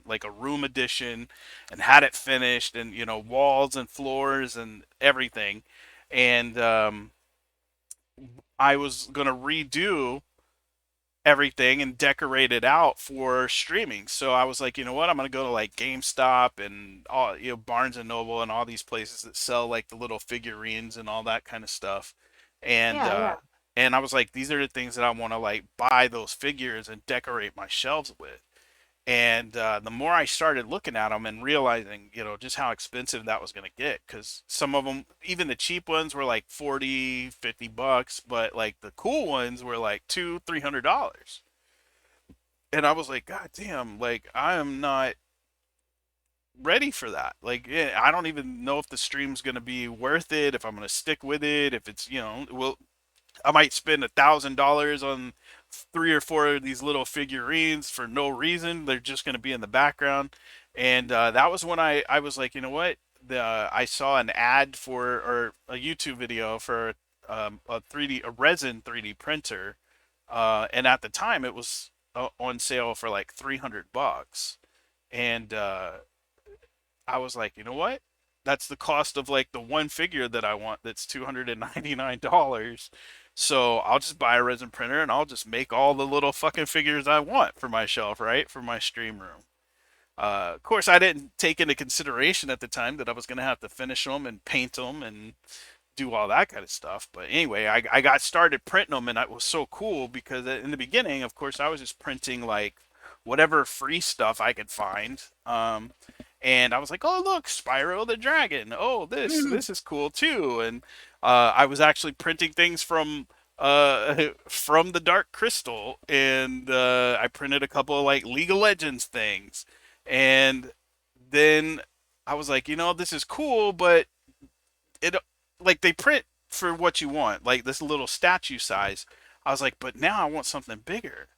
like a room edition and had it finished, and walls and floors and everything. And I was gonna redo everything and decorate it out for streaming. So I was like, you know what? I'm gonna go to like GameStop and all, Barnes and Noble and all these places that sell like the little figurines and all that kind of stuff. And Yeah, yeah. and I was like, these are the things that I want to like buy those figures and decorate my shelves with. And the more I started looking at them and realizing, just how expensive that was going to get, because some of them, even the cheap ones, were like 40, $50, but like the cool ones were like $300. And I was like, God damn, like I am not ready for that. Like, yeah, I don't even know if the stream's going to be worth it, if I'm going to stick with it, if it's, well, I might spend $1,000 on 3 or 4 of these little figurines for no reason. They're just going to be in the background. And that was when I was like, you know what? I saw an ad for, or a YouTube video for a 3D, a resin 3D printer. And at the time it was on sale for like $300. And I was like, you know what? That's the cost of like the one figure that I want, that's $299. So I'll just buy a resin printer and I'll just make all the little fucking figures I want for my shelf, right? For my stream room. Of course, I didn't take into consideration at the time that I was going to have to finish them and paint them and do all that kind of stuff. But anyway, I got started printing them, and it was so cool because in the beginning, of course, I was just printing like whatever free stuff I could find. And I was like, oh look, Spyro the Dragon. Oh, this Mhm. this is cool too. And I was actually printing things from from the Dark Crystal, and I printed a couple of like League of Legends things, and then I was like, this is cool, but it like they print for what you want, like this little statue size. I was like, but now I want something bigger.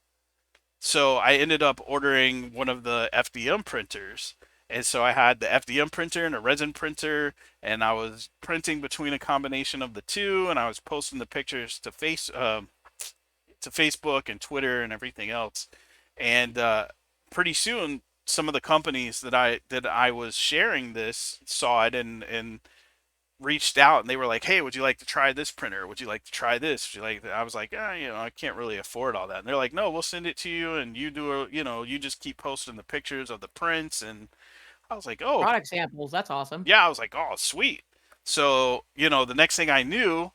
So I ended up ordering one of the FDM printers. And so I had the FDM printer and a resin printer, and I was printing between a combination of the two, and I was posting the pictures to Facebook and Twitter and everything else. And pretty soon, some of the companies that I was sharing this saw it and reached out, and they were like, "Hey, would you like to try this printer? Would you like to try this? Would you like?" I was like, I can't really afford all that." And they're like, "No, we'll send it to you, and you do you just keep posting the pictures of the prints." And I was like, "Oh, Product samples. That's awesome. yeah." I was like, "Oh, sweet." So the next thing I knew,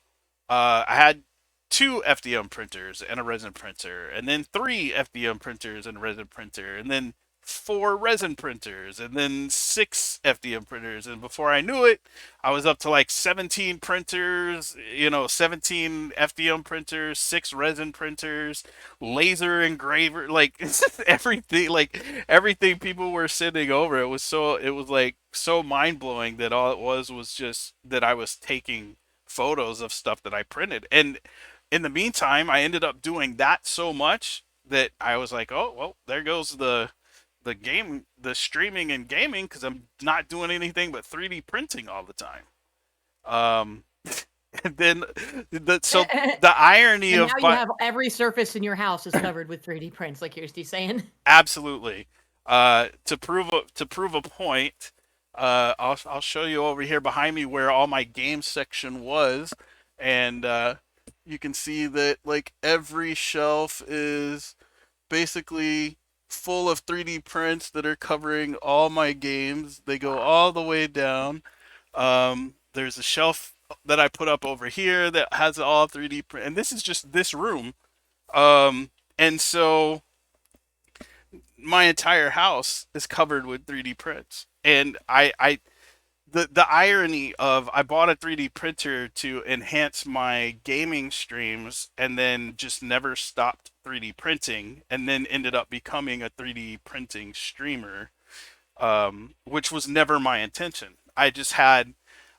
I had two FDM printers and a resin printer, and then three FDM printers and a resin printer, and then four resin printers, and then six FDM printers. And before I knew it, I was up to like 17 printers, 17 FDM printers, six resin printers, laser engraver, like everything, everything people were sending over. It was like so mind blowing that all it was just that I was taking photos of stuff that I printed. And in the meantime, I ended up doing that so much that I was like, oh, well, there goes the streaming and gaming, because I'm not doing anything but 3D printing all the time. Um, and then so the irony And of now you have every surface in your house is covered with 3D prints, like Kirsty's saying. absolutely, to prove a point, I'll show you over here behind me where all my game section was, and you can see that like every shelf is basically full of 3D prints that are covering all my games. They go all the way down. There's a shelf that I put up over here that has all 3D print, and this is just this room. And so my entire house is covered with 3D prints. And the irony of, I bought a 3D printer to enhance my gaming streams, and then just never stopped 3D printing, and then ended up becoming a 3D printing streamer, which was never my intention.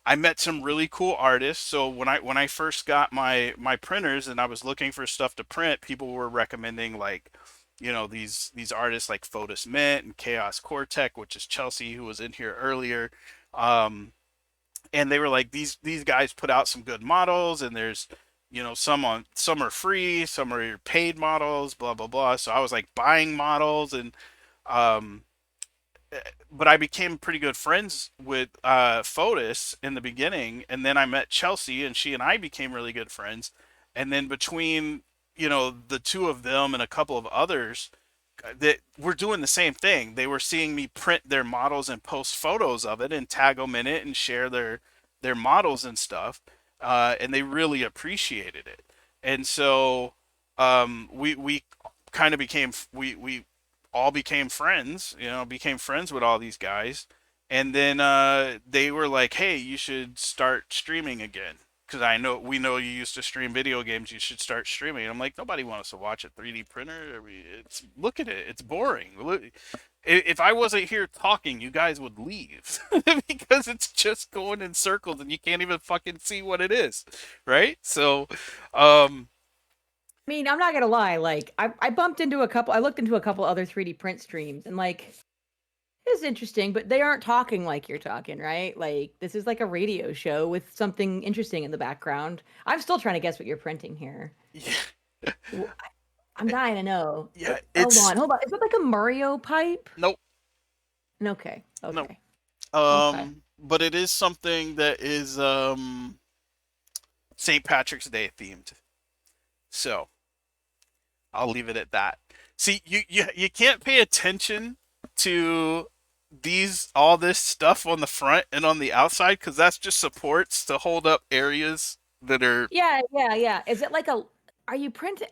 I met some really cool artists. So when I first got my printers and I was looking for stuff to print, people were recommending like, these artists like Fotis Mint and Chaos Cortec, which is Chelsea, who was in here earlier. Um, and they were like, these guys put out some good models, and there's some are free, some are paid models, blah blah blah. So I was like buying models, um but I became pretty good friends with Fotis in the beginning, and then I met Chelsea, and she and I became really good friends. And then between the two of them and a couple of others, that were doing the same thing. They were seeing me print their models and post photos of it and tag them in it and share their models and stuff, and they really appreciated it. And so we kind of became we all became friends. Became friends with all these guys, and then they were like, "Hey, you should start streaming again." Because we know you used to stream video games. You should start streaming. And I'm like, nobody wants to watch a 3D printer. I mean, look at it. It's boring. If I wasn't here talking, you guys would leave because it's just going in circles and you can't even fucking see what it is, right? So, um, I mean, I'm not gonna lie. Like, I bumped into a couple. I looked into a couple other 3D print streams, and like, it's interesting, but they aren't talking like you're talking, right? Like, this is like a radio show with something interesting in the background. I'm still trying to guess what you're printing here. yeah, I'm dying to know. yeah, Hold it's on, hold on. Is it like a Mario pipe? nope, Okay, nope. okay, okay. But it is something that is St. Patrick's Day themed. So I'll leave it at that. See, you can't pay attention to all this stuff on the front and on the outside because that's just supports to hold up areas that are. Yeah, yeah, yeah. Is it like a? Are you printing?